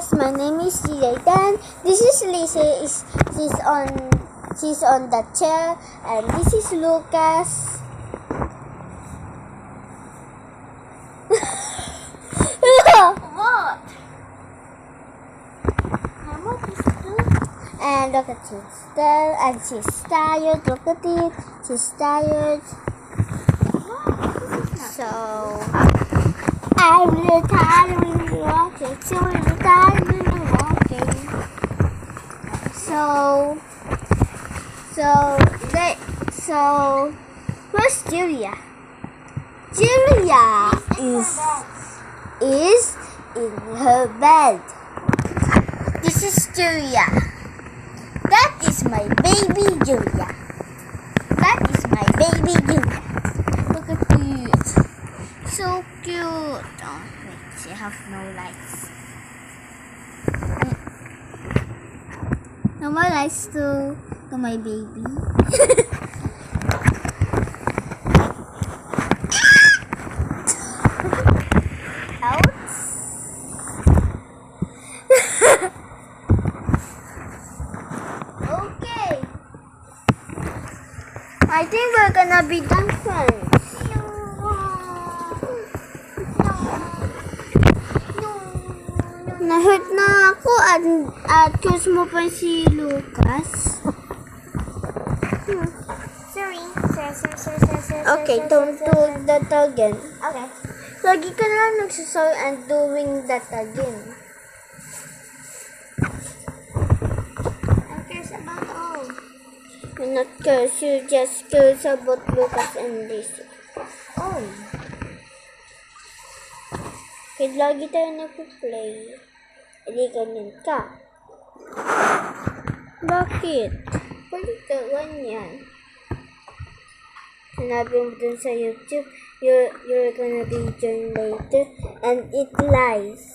Yes, my name is Jayden. This is Lizzie. She's on the chair, and this is Lucas. What? What is this? And look at she's there, and she's tired. Look at it. She's tired. So I'm really tired when walking. So really tired when walking. So where's Julia? Julia is in her bed. This is Julia. That is my baby Julia. That is my baby Julia. Look at it. So cute. Oh, wait, she have no lights. No more lights to my baby. Okay. I think we're gonna be done, friends. Na-hurt na ako at close mo pa si Lucas. Sorry. Okay, don't do that again. Okay. Lagi ka na lang nagsasorry and doing that again. Who cares about all? You're not curious, you just curious about Lucas and Lizzie. Oh. Kaya lagi tayo nagpo-play. Hindi ganyan ka. Bakit? Pwede ka ganyan. Sinabi mo dun sa YouTube, you're gonna be joined later, and it lies.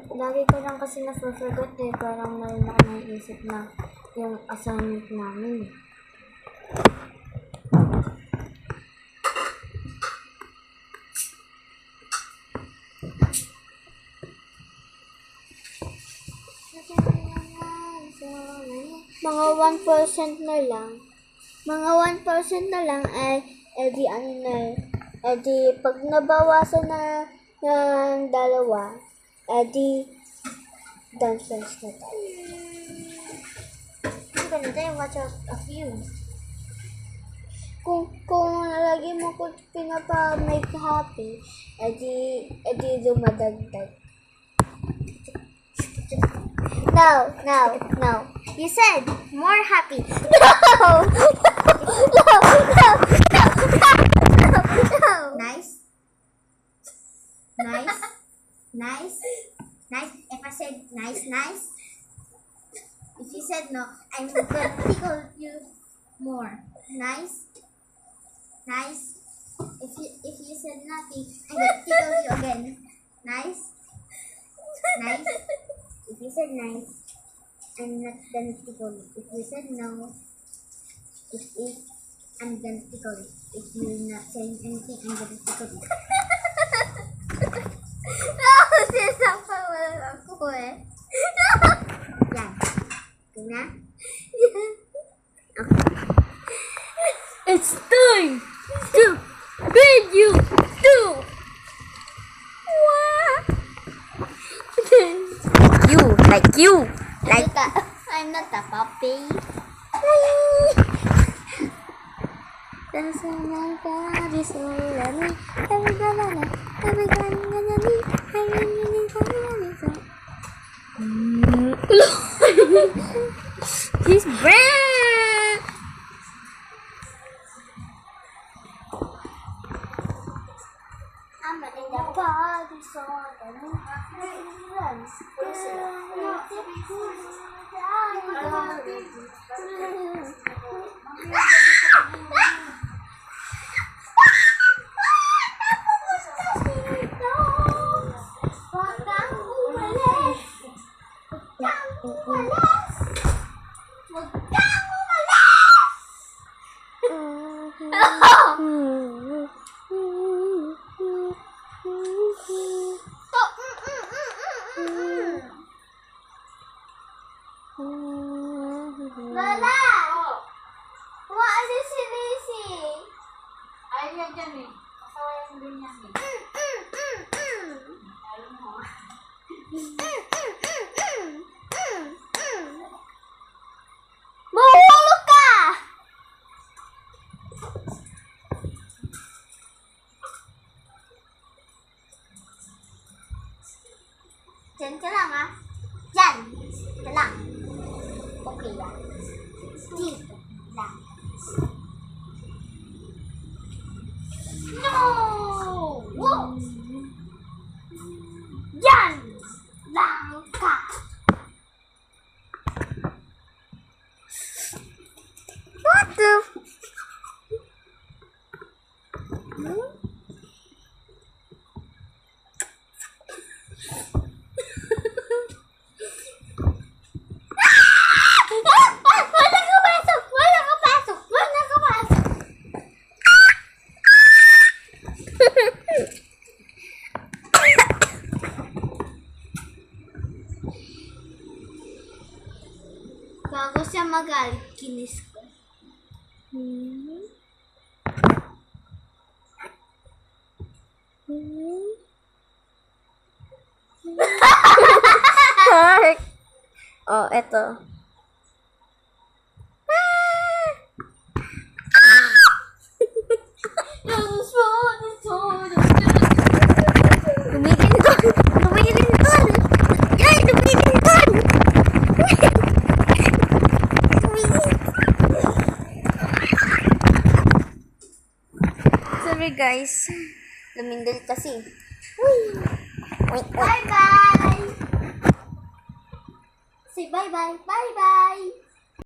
Lagi ko lang kasi na-forgot eh. Parang meron ako naisip na yung assignment namin. Mga 1% na lang. Mga 1% na lang ay edi ano na, edi pag nabawasan na ng dalawa, edi downstairs na tayo. Ganito yung watch a few. Kung lagi mo ko pinapa-make happy, edi dumadagdag. No. You said more happy. No! Nice. If I said nice. If you said no, I'm gonna tickle you more. Nice. If you said nothing, I'm gonna tickle you again. Nice. If you said nice, I'm not gonna tickle you. If you said no, I'm gonna tickle you. If you're not saying anything, I'm gonna tickle you. Sinasapawan ako eh. Yan. Okay na? It's time to bid you to I'm not a puppy. He's brand. I'm in the party song. Mahulog ka! Diyan ka lang, ha? Diyan. Ka lang. Okay lang. Dito lang. No! Whoa! Diyan lang ka. What the? Wala ka pasok! Wala ka pasok! Wala ka pasok! Bago siya magalit, kinis ko. Heart. Oh, eto. Lumilindol! Lumilindol! Yay! Lumilindol! Sorry guys. Lumindol kasi. Wait, wait. Bye-bye! Say bye-bye. Bye-bye!